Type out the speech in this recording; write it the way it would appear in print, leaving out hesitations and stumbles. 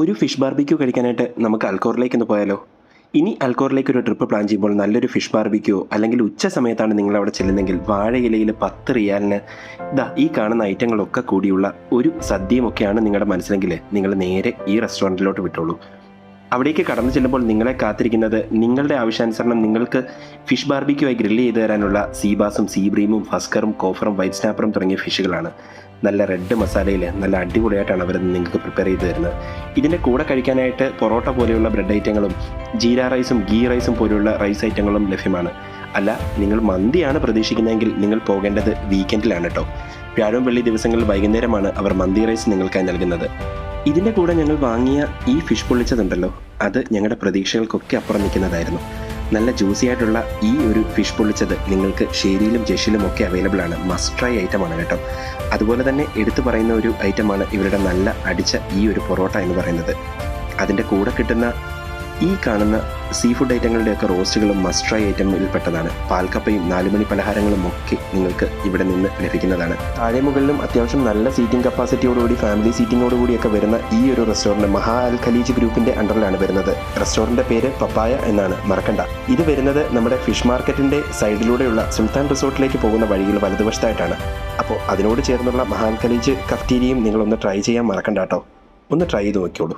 ഒരു fish barbecue കഴിക്കാനായിട്ട് നമുക്ക് അൽക്കോറിലേക്ക് ഒന്ന് പോയാലോ? ഇനി അൽക്കോറിലേക്ക് ഒരു ട്രിപ്പ് പ്ലാൻ ചെയ്യുമ്പോൾ നല്ലൊരു ഫിഷ് ബാർബിക്യൂ അല്ലെങ്കിൽ ഉച്ച സമയത്താണ് നിങ്ങൾ അവിടെ ചെല്ലുന്നെങ്കിൽ വാഴയിലയിൽ 10 റിയാലിന് ഈ കാണുന്ന ഐറ്റങ്ങളൊക്കെ കൂടിയുള്ള ഒരു സദ്യയുമൊക്കെയാണ് നിങ്ങളുടെ മനസ്സിലെങ്കിൽ നിങ്ങൾ നേരെ ഈ റെസ്റ്റോറൻറ്റിലോട്ട് വിട്ടോളൂ. അവിടേക്ക് കടന്നു ചെല്ലുമ്പോൾ നിങ്ങളെ കാത്തിരിക്കുന്നത് നിങ്ങളുടെ ആവശ്യാനുസരണം നിങ്ങൾക്ക് ഫിഷ് ബാർബിക്യൂ ആയി ഗ്രില്ല് ചെയ്ത് തരാനുള്ള സീബാസും സീബ്രീമും ഫസ്കറും കോഫറും വൈറ്റ് സ്നാപ്പറും തുടങ്ങിയ ഫിഷുകളാണ്. നല്ല റെഡ് മസാലയിൽ നല്ല അടിപൊളിയായിട്ടാണ് അവർ നിങ്ങൾക്ക് പ്രിപ്പയർ ചെയ്ത് തരുന്നത്. ഇതിൻ്റെ കൂടെ കഴിക്കാനായിട്ട് പൊറോട്ട പോലെയുള്ള ബ്രെഡ് ഐറ്റങ്ങളും ജീര റൈസും ഗീ റൈസും പോലെയുള്ള റൈസ് ഐറ്റങ്ങളും ലഭ്യമാണ്. അല്ല, നിങ്ങൾ മന്തിയാണ് പ്രതീക്ഷിക്കുന്നതെങ്കിൽ നിങ്ങൾ പോകേണ്ടത് വീക്കെൻഡിലാണ് കേട്ടോ. വ്യാഴം വെള്ളി ദിവസങ്ങളിൽ വൈകുന്നേരമാണ് അവർ മന്തി റൈസ് നിങ്ങൾക്കായി നൽകുന്നത്. ഇതിൻ്റെ കൂടെ ഞങ്ങൾ വാങ്ങിയ ഈ ഫിഷ് പൊള്ളിച്ചതുണ്ടല്ലോ, അത് ഞങ്ങളുടെ പ്രതീക്ഷകൾക്കൊക്കെ അപ്പുറം നിൽക്കുന്നതായിരുന്നു. നല്ല ജ്യൂസി ആയിട്ടുള്ള ഈ ഒരു ഫിഷ് പൊള്ളിച്ചത് നിങ്ങൾക്ക് ഷേരിയിലും ജെഷിലും ഒക്കെ അവൈലബിൾ ആണ്. മസ്റ്റ് ട്രൈ ഐറ്റമാണ് കേട്ടോ. അതുപോലെ തന്നെ എടുത്തു പറയുന്ന ഒരു ഐറ്റമാണ് ഇവരുടെ നല്ല അടിച്ച ഈ ഒരു പൊറോട്ട എന്ന് പറയുന്നത്. അതിൻ്റെ കൂടെ കിട്ടുന്ന ഈ കാണുന്ന സീ ഫുഡ് ഐറ്റങ്ങളുടെയൊക്കെ റോസ്റ്റുകളും മസ്റ്റ് ട്രൈ ഐറ്റമിൽപ്പെട്ടതാണ്. പാൽക്കപ്പയും 4 മണി പലഹാരങ്ങളും ഒക്കെ നിങ്ങൾക്ക് ഇവിടെ നിന്ന് ലഭിക്കുന്നതാണ്. താഴെ മുകളിലും അത്യാവശ്യം നല്ല സീറ്റിംഗ് കപ്പാസിറ്റിയോടുകൂടി ഫാമിലി സീറ്റിങ്ങോടുകൂടിയൊക്കെ വരുന്ന ഈ ഒരു റെസ്റ്റോറൻറ്റ് മഹാ അൽ ഖലീജ് ഗ്രൂപ്പിൻ്റെ അണ്ടറിലാണ് വരുന്നത്. റെസ്റ്റോറൻറ്റിൻ്റെ പേര് പപ്പായ എന്നാണ്, മറക്കണ്ട. ഇത് വരുന്നത് നമ്മുടെ ഫിഷ് മാർക്കറ്റിൻ്റെ സൈഡിലൂടെയുള്ള സുൽത്താൻ റിസോർട്ടിലേക്ക് പോകുന്ന വഴിയിൽ വലതുവശത്തായിട്ടാണ്. അപ്പോൾ അതിനോട് ചേർന്നുള്ള മഹാ അൽ ഖലീജ് കഫ്റ്റീരിയയും നിങ്ങളൊന്ന് ട്രൈ ചെയ്യാൻ മറക്കണ്ട കേട്ടോ. ഒന്ന് ട്രൈ ചെയ്ത് നോക്കിയോളൂ.